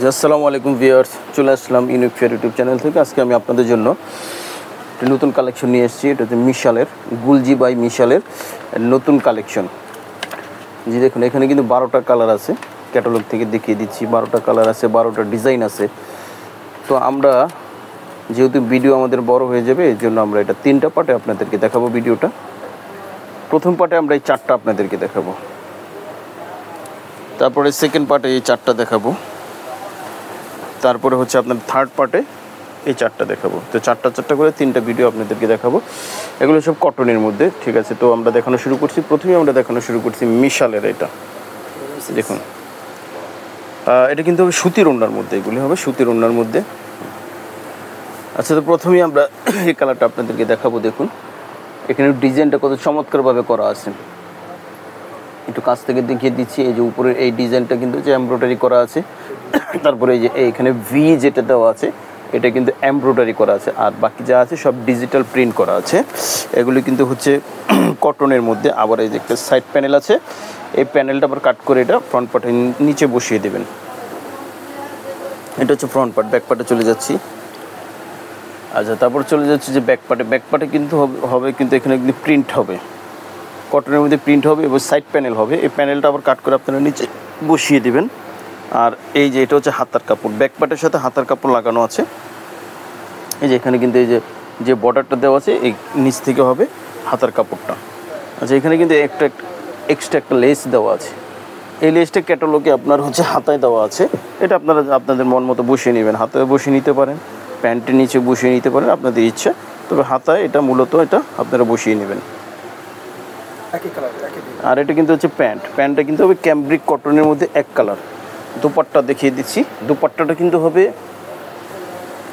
জি আসসালামু আলাইকুম ভিউয়ার্স, চলে আসলাম ইউনিক ফেয়ার ইউটিউব চ্যানেল থেকে। আজকে আমি আপনাদের জন্য একটা নতুন কালেকশন নিয়ে এসেছি। এটা হচ্ছে মিশালের গুলজি বাই মিশালের নতুন কালেকশন। জি দেখুন, এখানে কিন্তু 12টা কালার আছে। ক্যাটালগ থেকে দেখিয়ে দিচ্ছি, 12টা কালার আছে, 12টা ডিজাইন আছে। তো আমরা যেহেতু ভিডিও আমাদের বড় হয়ে যাবে, এই জন্য আমরা এটা 3টা পার্টে আপনাদেরকে দেখাবো ভিডিওটা। প্রথম পার্টে আমরা এই 4টা আপনাদেরকে দেখাবো, তারপরে সেকেন্ড পার্টে এই 4টা দেখাবো, তারপরে হচ্ছে আপনার থার্ড পার্টে এই 4টা দেখাবো। তো 4টা করে 3টা ভিডিও আপনাদেরকে দেখাবো। এগুলো সব কটনের মধ্যে, ঠিক আছে। তো আমরা দেখানো শুরু করছি। প্রথমেই আমরা দেখানো শুরু করছি মিশালের। এটা দেখুন, এটা কিন্তু হবে সুতির ওড়নার মধ্যে, এগুলি হবে সুতির ওড়নার মধ্যে। আচ্ছা, তো প্রথমেই আমরা এই কালারটা আপনাদেরকে দেখাবো। দেখুন এখানে ডিজাইনটা কত চমৎকারভাবে করা আছে, একটু কাছ থেকে দেখিয়ে দিচ্ছি। এই যে উপরের এই ডিজাইনটা কিন্তু যে এমব্রয়ডারি করা আছে, তারপরে এই যে এইখানে ভি যেটা দেওয়া আছে এটা কিন্তু এমব্রয়ডারি করা আছে, আর বাকি যা আছে সব ডিজিটাল প্রিন্ট করা আছে। এগুলি কিন্তু হচ্ছে কটনের মধ্যে। আবার এই যে একটা সাইড প্যানেল আছে, এই প্যানেলটা আবার কাট করে এটা ফ্রন্ট পার্টের নিচে বসিয়ে দেবেন। এটা হচ্ছে ফ্রন্ট পার্ট। ব্যাক পার্টে চলে যাচ্ছি। আচ্ছা, তারপর চলে যাচ্ছে যে ব্যাক পার্টে কিন্তু হবে কিন্তু এখানে কিন্তু প্রিন্ট হবে, কটনের মধ্যে প্রিন্ট হবে এবং সাইড প্যানেল হবে। এই প্যানেলটা আবার কাট করে আপনারা নিচে বসিয়ে দেবেন। আর এই যে এটা হচ্ছে হাতার কাপড়, ব্যাক পার্টের সাথে হাতার কাপড় লাগানো আছে। এই যে এখানে কিন্তু এই যে বর্ডারটা দেওয়া আছে, এই নিচ থেকে হবে হাতার কাপড়টা। আচ্ছা, এখানে কিন্তু এক্সট্রা একটা লেস দেওয়া আছে। এই লেসটা ক্যাটালগে আপনার হচ্ছে হাতায় দেওয়া আছে। এটা আপনারা আপনাদের মন মতো বসিয়ে নেবেন, হাতায় বসিয়ে নিতে পারেন, প্যান্টের নিচে বসিয়ে নিতে পারেন, আপনাদের ইচ্ছা। তবে হাতায় এটা মূলত এটা আপনারা বসিয়ে নেবেন। আর এটা কিন্তু হচ্ছে প্যান্টটা কিন্তু হবে ক্যামব্রিক কটনের মধ্যে এক কালার। দুপাট্টা দেখিয়ে দিচ্ছি। দুপাট্টাটা কিন্তু হবে,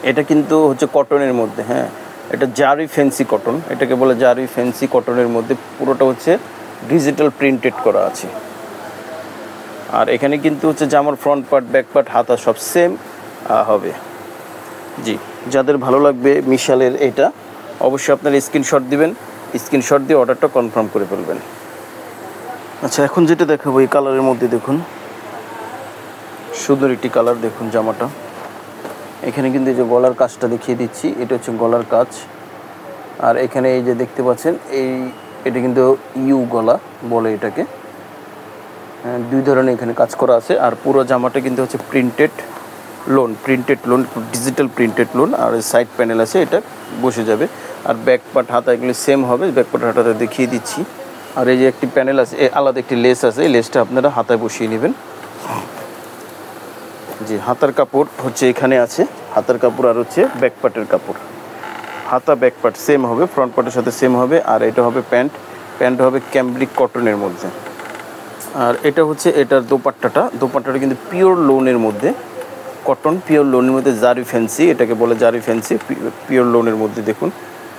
এটা কিন্তু হচ্ছে কটনের মধ্যে। হ্যাঁ, এটা জারি ফ্যান্সি কটন, এটাকে বলে জারি ফ্যান্সি কটনের মধ্যে। পুরোটা হচ্ছে ডিজিটাল প্রিন্টেড করা আছে। আর এখানে কিন্তু হচ্ছে জামার ফ্রন্ট পার্ট, ব্যাক পার্ট, হাতা সব সেম হবে। জি, যাদের ভালো লাগবে মিশালের এটা, অবশ্যই আপনারা স্ক্রিনশট দিবেন। স্ক্রিনশট দিয়ে অর্ডারটা কনফার্ম করে ফেলবেন। আচ্ছা, এখন যেটা দেখাবো এই কালারের মধ্যে দেখুন, সুন্দর একটি কালার। দেখুন জামাটা, এখানে কিন্তু এই যে গলার কাজটা দেখিয়ে দিচ্ছি, এটা হচ্ছে গলার কাজ। আর এখানে এই যে দেখতে পাচ্ছেন এটা কিন্তু ইউ গলা বলে এটাকে। দুই ধরনের এখানে কাজ করা আছে। আর পুরো জামাটা কিন্তু হচ্ছে printed lawn, digital printed lawn. আর সাইড প্যানেল আছে, এটা বসে যাবে। আর ব্যাক পার্ট, হাতা এগুলি সেম হবে। ব্যাক পার্ট হাতাটা দেখিয়ে দিচ্ছি। আর এই যে একটি প্যানেল আছে, আলাদা একটি লেস আছে, এই লেসটা আপনারা হাতায় বসিয়ে নেবেন। জি, হাতার কাপড় হচ্ছে এখানে আছে, হাতার কাপড় আর হচ্ছে ব্যাক পার্টের কাপড়। হাতা ব্যাক পার্ট সেম হবে, ফ্রন্ট পার্টের সাথে সেম হবে। আর এটা হবে প্যান্ট হবে ক্যামব্রিক কটনের মধ্যে। আর এটা হচ্ছে এটার দোপাট্টাটা কিন্তু পিওর লোনের মধ্যে, কটন পিওর লোনের মধ্যে, জারি ফ্যান্সি, এটাকে বলে জারি ফ্যান্সি, পিওর লোনের মধ্যে। দেখুন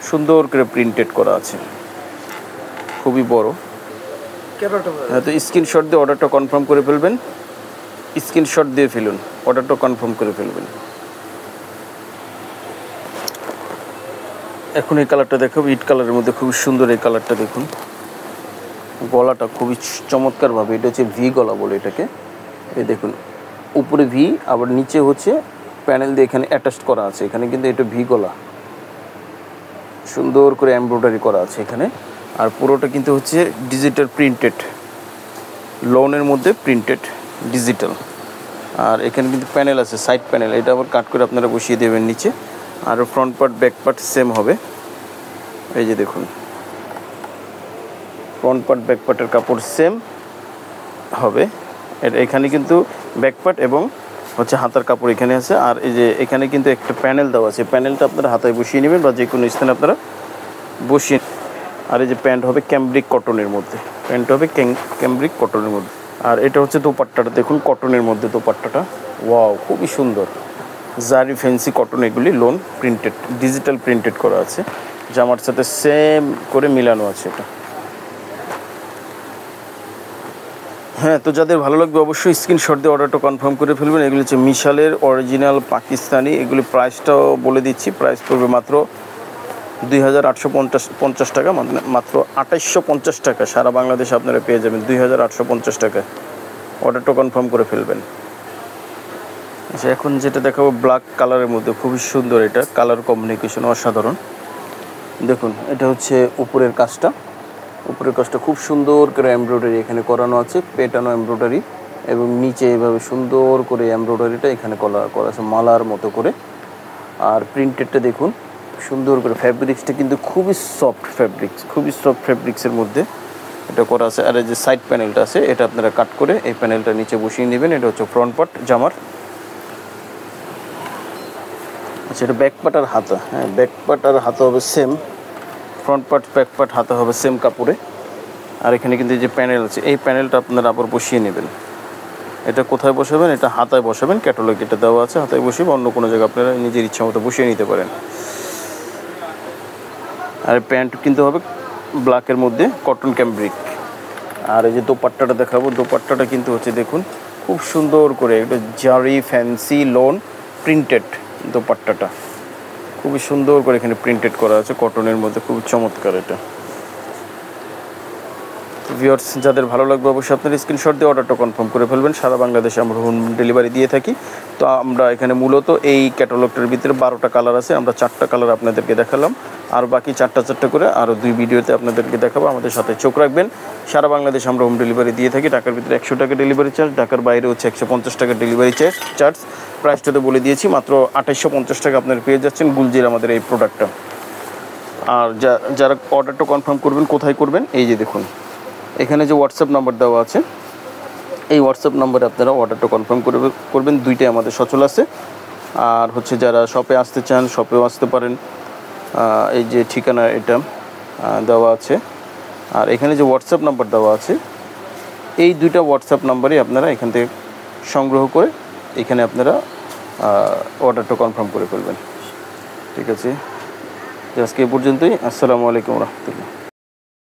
সুন্দর করে প্রিন্টেড করা আছে, খুবই বড়। হ্যাঁ, তো স্ক্রিনশট দিয়ে অর্ডারটা কনফার্ম করে ফেলবেন। স্ক্রিনশট দিয়ে ফেলুন, অর্ডারটা কনফার্ম করে ফেলবেন। এখন এই কালারটা দেখাবো, ইট কালারের মধ্যে খুবই সুন্দর এই কালারটা। দেখুন গলাটা খুবই চমৎকারভাবে, এটা হচ্ছে ভি গলা বলে এটাকে। এই দেখুন উপরে ভি, আবার নিচে হচ্ছে প্যানেল দিয়ে এখানে অ্যাটাচ করা আছে। এখানে কিন্তু এটা ভি গলা, সুন্দর করে এমব্রয়ডারি করা আছে এখানে। আর পুরোটা কিন্তু হচ্ছে ডিজিটাল প্রিন্টেড লোনের মধ্যে, প্রিন্টেড ডিজিটাল। আর এখানে কিন্তু প্যানেল আছে, সাইড প্যানেল, এটা আবার কাট করে আপনারা বসিয়ে দেবেন নিচে। আর front part back part same হবে। এই যে দেখুন, ফ্রন্ট পার্ট ব্যাক পার্টের কাপড় সেম হবে। এখানে কিন্তু ব্যাক পার্ট এবং হচ্ছে হাতার কাপড় এখানে আছে। আর এই যে এখানে কিন্তু একটা প্যানেল দেওয়া আছে, প্যানেলটা আপনারা হাতায় বসিয়ে নেবেন বা যে কোনো স্থানে আপনারা বসিয়ে। আর এই যে প্যান্ট হবে ক্যামব্রিক কটনের মধ্যে, ক্যামব্রিক কটনের মধ্যে। আর এটা হচ্ছে দোপাট্টাটা, দেখুন কটনের মধ্যে দোপাট্টাটা, ওয়াও খুবই সুন্দর। জারি ফ্যান্সি কটন, এগুলি লোন প্রিন্টেড, ডিজিটাল প্রিন্টেড করা আছে। জামার সাথে সেম করে মিলানো আছে এটা। হ্যাঁ, তো যাদের ভালো লাগবে অবশ্যই স্ক্রিনশট দিয়ে অর্ডারটা কনফার্ম করে ফেলবেন। এগুলি হচ্ছে মিশালের অরিজিনাল পাকিস্তানি। এগুলি প্রাইসটাও বলে দিচ্ছি, প্রাইস পড়বে মাত্র 2850 টাকা, মাত্র 2850 টাকা। সারা বাংলাদেশে আপনারা পেয়ে যাবেন 2850 টাকায়। অর্ডারটা কনফার্ম করে ফেলবেন। আচ্ছা, এখন যেটা দেখাবো ব্ল্যাক কালারের মধ্যে, খুবই সুন্দর, এটা কালার কম্বিনেশন অসাধারণ। দেখুন এটা হচ্ছে উপরের কাজটা, উপরের কাজটা খুব সুন্দর করে এমব্রয়ডারি এখানে করানো আছে, পেটানো এমব্রয়ডারি, এবং নিচে এভাবে সুন্দর করে এমব্রয়ডারিটা এখানে করা আছে মালার মতো করে। আর প্রিন্টেডটা দেখুন সুন্দর করে, ফ্যাব্রিক্সটা কিন্তু খুবই সফট ফ্যাব্রিক্স, খুবই সফট ফ্যাব্রিক্সের মধ্যে এটা করা আছে। আর এই যে সাইড প্যানেলটা আছে, এটা আপনারা কাট করে এই প্যানেলটা নিচে বসিয়ে নেবেন। এটা হচ্ছে ফ্রন্ট পার্ট জামার। আচ্ছা, এটা ব্যাক পার্ট আর হাতা। হ্যাঁ, ব্যাক পার্ট আর হাতা হবে same, front part back part হাতা হবে সেম কাপড়ে। আর এখানে কিন্তু এই যে প্যানেল আছে, এই প্যানেলটা আপনারা আবার বসিয়ে নেবেন। এটা কোথায় বসাবেন? এটা হাতায় বসাবেন, ক্যাটালগ এটা দেওয়া আছে, হাতায় বসিয়ে অন্য কোনো জায়গায় আপনারা নিজের ইচ্ছা মতো বসিয়ে নিতে পারেন। আর প্যান্ট কিনতে হবে ব্ল্যাকের মধ্যে কটন ক্যামব্রিক। আর এই যে দোপাট্টাটা দেখাবো, দোপাট্টাটা কিন্তু হচ্ছে দেখুন খুব সুন্দর করে এটা জারি ফ্যান্সি লোন প্রিন্টেড দোপাট্টাটা, খুবই সুন্দর করে এখানে প্রিন্টেড করা আছে কটনের মধ্যে, খুব চমৎকার। এটা ভিউয়ার্স যাদের ভালো লাগবে অবশ্যই আপনার স্ক্রিনশট দিয়ে অর্ডারটা কনফার্ম করে ফেলবেন। সারা বাংলাদেশে আমরা হোম ডেলিভারি দিয়ে থাকি। তো আমরা এখানে মূলত এই ক্যাটালগটার ভিতরে 12টা কালার আছে, আমরা 4টা কালার আপনাদেরকে দেখালাম, আর বাকি 4টা করে আরও 2 ভিডিওতে আপনাদেরকে দেখাবো। আমাদের সাথে চোখ রাখবেন। সারা বাংলাদেশে আমরা হোম ডেলিভারি দিয়ে থাকি। ঢাকার ভিতরে 100 টাকা ডেলিভারি চার্জ, ঢাকার বাইরে হচ্ছে 150 টাকা ডেলিভারি চার্জ। প্রাইসটা তো বলে দিয়েছি, মাত্র 2850 টাকা আপনারা পেয়ে যাচ্ছেন গুলজির আমাদের এই প্রোডাক্টটা। আর যারা অর্ডারটা কনফার্ম করবেন কোথায় করবেন? এই যে দেখুন এখানে যে হোয়াটসঅ্যাপ নাম্বার দেওয়া আছে, এই হোয়াটসঅ্যাপ নাম্বারে আপনারা অর্ডারটা কনফার্ম করবেন। 2টাই আমাদের সচল আছে। আর হচ্ছে যারা শপে আসতে চান শপেও আসতে পারেন। এই যে ঠিকানা এটা দেওয়া আছে, আর এখানে যে হোয়াটসঅ্যাপ নাম্বার দেওয়া আছে, এই 2টা হোয়াটসঅ্যাপ নাম্বারই আপনারা এখান থেকে সংগ্রহ করে এখানে আপনারা অর্ডারটা কনফার্ম করে ফেলবেন। ঠিক আছে, আজকে এই পর্যন্তই। আসসালামু আলাইকুম রহমতুল্লাহ।